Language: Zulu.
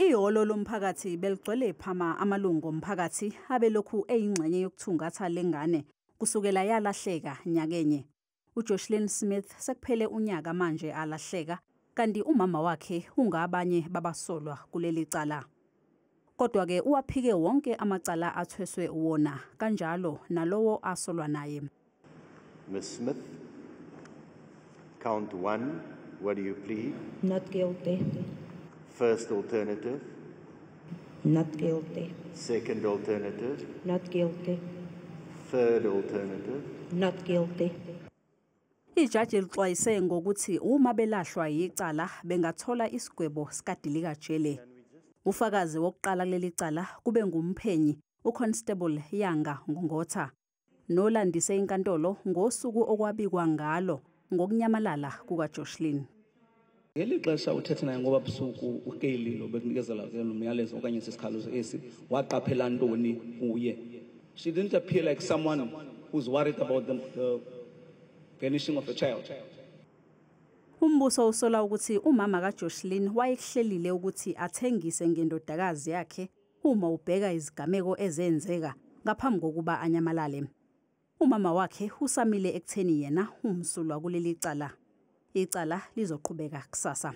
Ihholo lomphakathi beligcwele phama amalungu omphakathi abelokhu eyingxenye yokuthungatha lengane kusukela yalahleka nyakenye. uJocelyn Smith sekuphele unyaka manje alahleka kanti umama wakhe ungabanye babasolwa kuleli cala. Kodwa-ke uwaphike wonke amacala athweswe wona kanjalo nalowo asolwa naye. Ms. Smith, count 1, what do you plead? Not guilty. First alternative? Not guilty. Second alternative? Not guilty. Third alternative? Not guilty. Ijaji lixwayise ngokuthi uma belahlwa yicala bengathola isigwebo sikadilika jele. Ufakazi wokuqala kuleli cala kube ngumphenyi uConstable Yanga Ngongotha nolandise inkantolo ngosuku okwabikwa ngalo ngokunyamalala kukaJocelyn. Ngeli xesha uthetha naye ngoba busuku uKelilo bekunikezela umyalezo okanye sisikhalo esi waqaphela ntoni kuye. She didn't appear like someone who's worried about the vanishing of a child. Umbuso usola ukuthi umama kaJocelyn wayekuhlelile ukuthi athengise ngendodakazi yakhe uma ubheka izigameko ezenzeka ngaphambi kokuba anyamalale. Umama wakhe usamile ekutheni yena umsulwa kuleli cala. Icala lizoqhubeka kusasa.